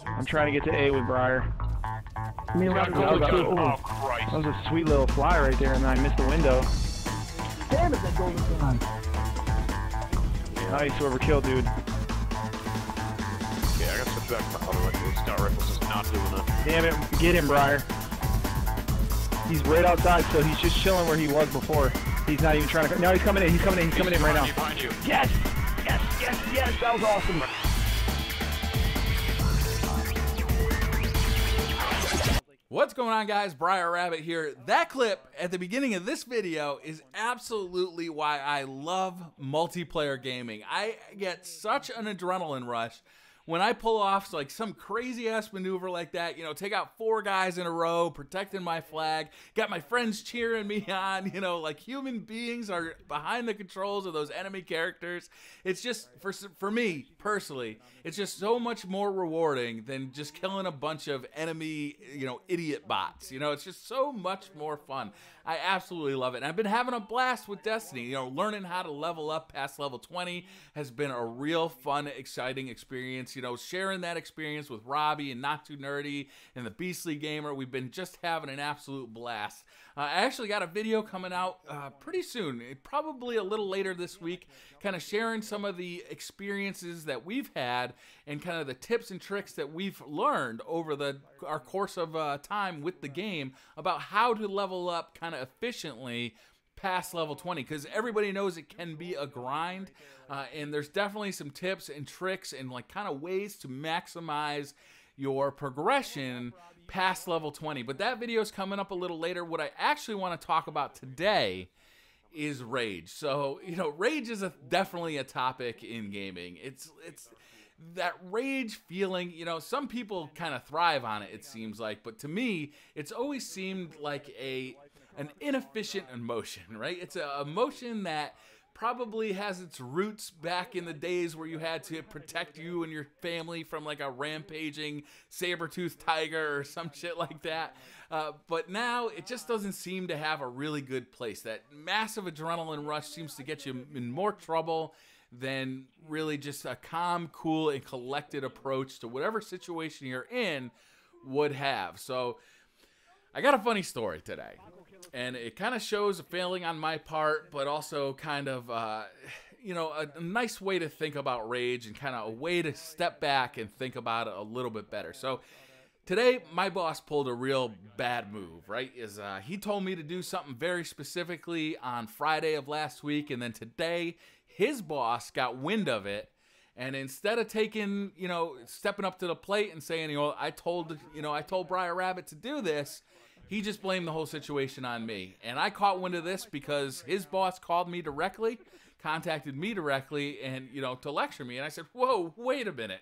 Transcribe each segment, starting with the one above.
I'm trying to get to A with Briar. I mean, That was a sweet little fly right there, and then I missed the window. Damn it, that golden gun. Nice overkill, dude. Okay, I gotta switch back to the other one. The scout rifle's just not doing it. Damn it, get him, Briar. He's right outside, so he's just chilling where he was before. He's not even trying to. No, he's coming in. He's coming in. He's coming in right now. Behind you. Yes! Yes! Yes! Yes! That was awesome. What's going on, guys? BriarRabbit here. That clip at the beginning of this video is absolutely why I love multiplayer gaming. I get such an adrenaline rush when I pull off like some crazy ass maneuver like that, you know, take out 4 guys in a row, protecting my flag, got my friends cheering me on, you know, like human beings are behind the controls of those enemy characters. It's just, for me, personally, it's just so much more rewarding than just killing a bunch of enemy, you know, idiot bots. You know, it's just so much more fun. I absolutely love it. And I've been having a blast with Destiny. You know, learning how to level up past level 20 has been a real fun, exciting experience. You know, sharing that experience with Robbie and Not Too Nerdy and the Beastly Gamer, we've been just having an absolute blast. I actually got a video coming out pretty soon, probably a little later this week, kind of sharing some of the experiences that we've had and kind of the tips and tricks that we've learned over our course of time with the game about how to level up kind of efficiently past level 20, because everybody knows it can be a grind, and there's definitely some tips and tricks and like kind of ways to maximize your progression past level 20. But that video is coming up a little later. What I actually want to talk about today is rage. So, you know, rage is definitely a topic in gaming. It's that rage feeling, you know, some people kind of thrive on it, it seems like, but to me, it's always seemed like an inefficient emotion, right? It's an emotion that probably has its roots back in the days where you had to protect you and your family from like a rampaging saber-toothed tiger or some shit like that. But now it just doesn't seem to have a really good place. That massive adrenaline rush seems to get you in more trouble than really just a calm, cool, and collected approach to whatever situation you're in would have. So I got a funny story today, and it kind of shows a failing on my part, but also kind of, you know, a nice way to think about rage and kind of a way to step back and think about it a little bit better. So today, my boss pulled a real bad move, right? He told me to do something very specifically on Friday of last week, and then today, his boss got wind of it, and instead of taking, you know, stepping up to the plate and saying, you know, I told BriarRabbit to do this, he just blamed the whole situation on me. And I caught wind of this because his boss called me directly, contacted me directly, and, you know, to lecture me. And I said, whoa, wait a minute.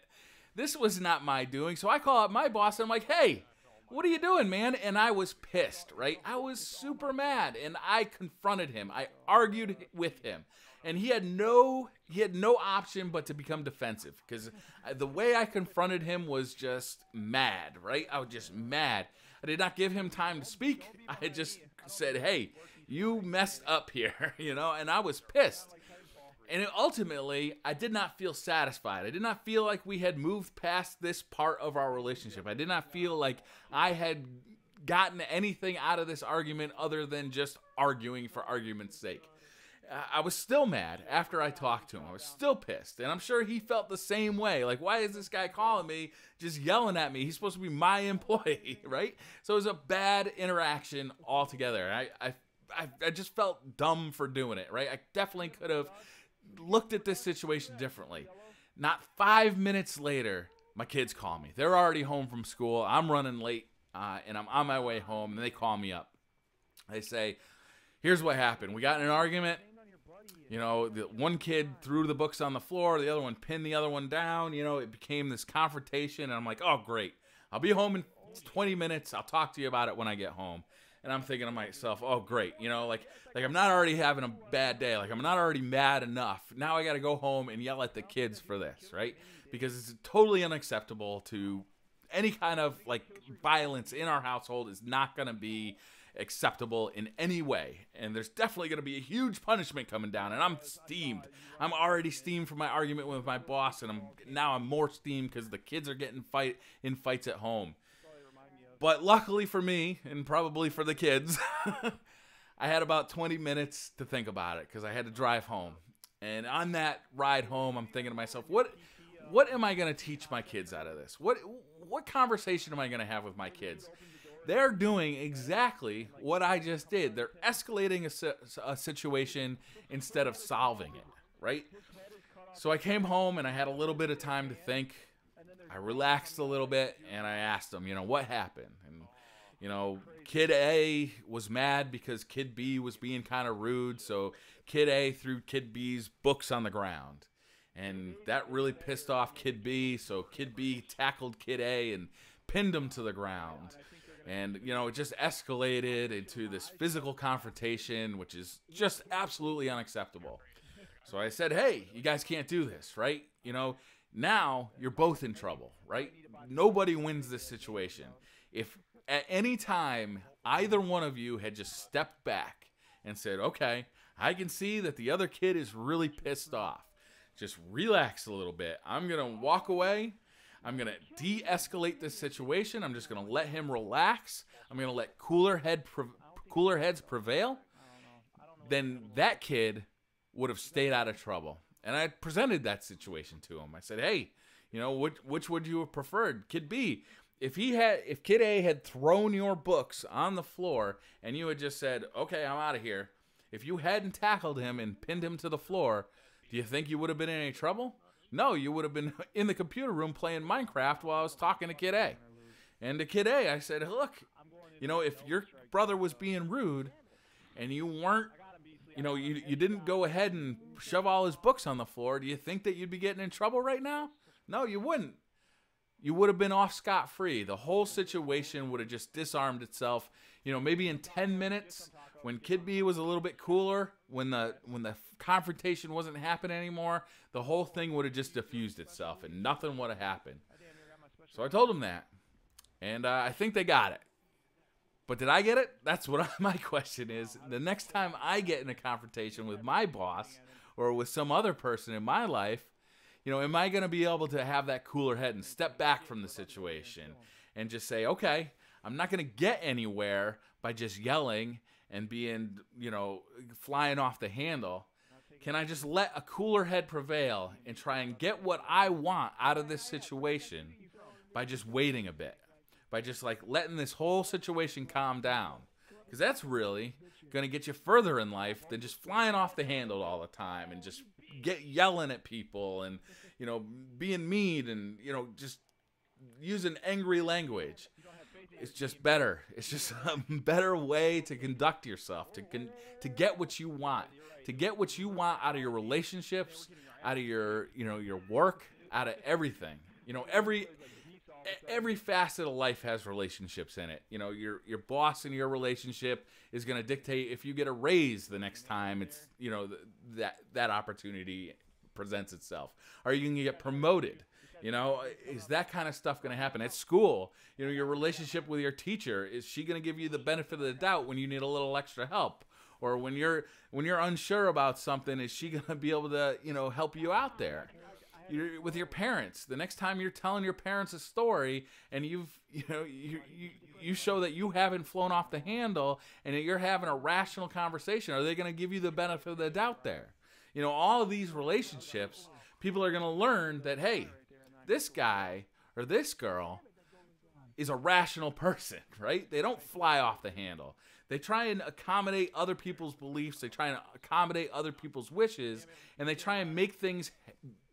This was not my doing. So I call up my boss, and I'm like, hey, what are you doing, man? And I was pissed, right? I was super mad, and I confronted him. I argued with him. And he had no option but to become defensive, because the way I confronted him was just mad, right? I was just mad. I did not give him time to speak. I just said, hey, you messed up here, you know, and I was pissed. And ultimately, I did not feel satisfied. I did not feel like we had moved past this part of our relationship. I did not feel like I had gotten anything out of this argument other than just arguing for argument's sake. I was still mad after I talked to him. I was still pissed. And I'm sure he felt the same way. Like, why is this guy calling me, just yelling at me? He's supposed to be my employee, right? So it was a bad interaction altogether. I just felt dumb for doing it, right? I definitely could have looked at this situation differently. Not 5 minutes later, my kids call me. They're already home from school. I'm running late, and I'm on my way home, and they call me up. They say, here's what happened. We got in an argument. You know, the one kid threw the books on the floor. The other one pinned the other one down. You know, it became this confrontation. And I'm like, oh, great. I'll be home in 20 minutes. I'll talk to you about it when I get home. And I'm thinking to myself, oh, great. You know, like I'm not already having a bad day. Like, I'm not already mad enough. Now I got to go home and yell at the kids for this, right? Because it's totally unacceptable to any kind of, like, violence in our household is not going to be acceptable in any way. And there's definitely going to be a huge punishment coming down. And I'm steamed. I'm already steamed from my argument with my boss, and now I'm more steamed because the kids are getting in fights at home. But luckily for me, and probably for the kids, I had about 20 minutes to think about it because I had to drive home. And on that ride home, I'm thinking to myself, what am I going to teach my kids out of this? What conversation am I going to have with my kids? They're doing exactly what I just did. They're escalating a situation instead of solving it, right? So I came home and I had a little bit of time to think. I relaxed a little bit and I asked them, what happened? And, Kid A was mad because Kid B was being kind of rude. So Kid A threw Kid B's books on the ground. And that really pissed off Kid B. So Kid B tackled Kid A and pinned him to the ground. And, it just escalated into this physical confrontation, which is just absolutely unacceptable. So I said, hey, you guys can't do this, right? Now you're both in trouble, right? Nobody wins this situation. If at any time either one of you had just stepped back and said, okay, I can see that the other kid is really pissed off. Just relax a little bit. I'm going to walk away. I'm going to de-escalate this situation. I'm just going to let him relax. I'm going to let cooler heads prevail. Then that kid would have stayed out of trouble. And I presented that situation to him. I said, hey, which would you have preferred? Kid B, if Kid A had thrown your books on the floor and you had just said, okay, I'm out of here. If you hadn't tackled him and pinned him to the floor, do you think you would have been in any trouble? No, you would have been in the computer room playing Minecraft while I was talking to Kid A. And to Kid A, I said, look, if your brother was being rude and you weren't, you didn't go ahead and shove all his books on the floor, do you think that you'd be getting in trouble right now? No, you wouldn't. You would have been off scot-free. The whole situation would have just disarmed itself. Maybe in 10 minutes, when Kid B was a little bit cooler, when the confrontation wasn't happening anymore, the whole thing would have just diffused itself and nothing would have happened. So I told them that. And I think they got it. But did I get it? That's what my question is. The next time I get in a confrontation with my boss or with some other person in my life, am I going to be able to have that cooler head and step back from the situation and just say, okay, I'm not going to get anywhere by just yelling and being, flying off the handle. Can I just let a cooler head prevail and try and get what I want out of this situation by just waiting a bit? By just letting this whole situation calm down. Because that's really going to get you further in life than just flying off the handle all the time and just yelling at people and, being mean and, just using angry language. It's just better. It's just a better way to conduct yourself, to get what you want. To get what you want out of your relationships, out of your, your work, out of everything. Every facet of life has relationships in it. Your boss in your relationship is going to dictate if you get a raise the next time it's, that opportunity presents itself. Are you going to get promoted? Is that kind of stuff going to happen at school? Your relationship with your teacher, is she going to give you the benefit of the doubt when you need a little extra help? Or when you're unsure about something, is she going to be able to, help you out there? With your parents, the next time you're telling your parents a story and you show that you haven't flown off the handle and that you're having a rational conversation, are they going to give you the benefit of the doubt there? All of these relationships, people are going to learn that, hey, this guy or this girl is a rational person, right? They don't fly off the handle. They try and accommodate other people's beliefs. They try and accommodate other people's wishes, and they try and make things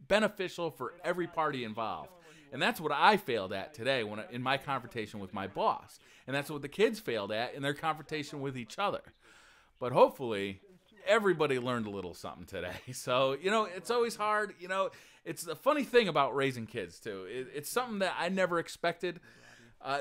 beneficial for every party involved. And that's what I failed at today in my confrontation with my boss. And that's what the kids failed at in their confrontation with each other. But hopefully, everybody learned a little something today. So, it's always hard. It's the funny thing about raising kids, too. It's something that I never expected.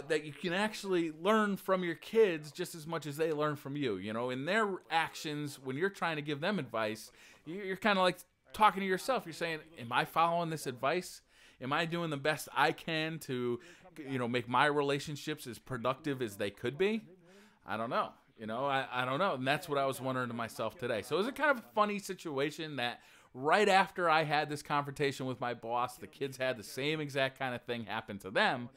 That you can actually learn from your kids just as much as they learn from you. In their actions, when you're trying to give them advice, you're kind of like talking to yourself. You're saying, am I following this advice? Am I doing the best I can to, make my relationships as productive as they could be? I don't know. You know, I don't know. And that's what I was wondering to myself today. So it was a kind of funny situation that right after I had this confrontation with my boss, the kids had the same exact kind of thing happen to them.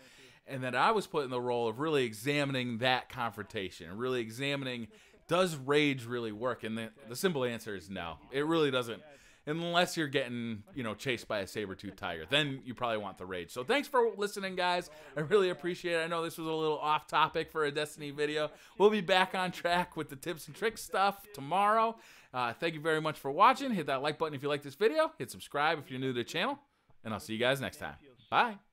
And then I was put in the role of really examining that confrontation, really examining, does rage really work? And the simple answer is no. It really doesn't. Unless you're getting, you know, chased by a saber-toothed tiger. Then you probably want the rage. So thanks for listening, guys. I really appreciate it. I know this was a little off topic for a Destiny video. We'll be back on track with the tips and tricks stuff tomorrow. Thank you very much for watching. Hit that like button if you like this video. Hit subscribe if you're new to the channel. And I'll see you guys next time. Bye.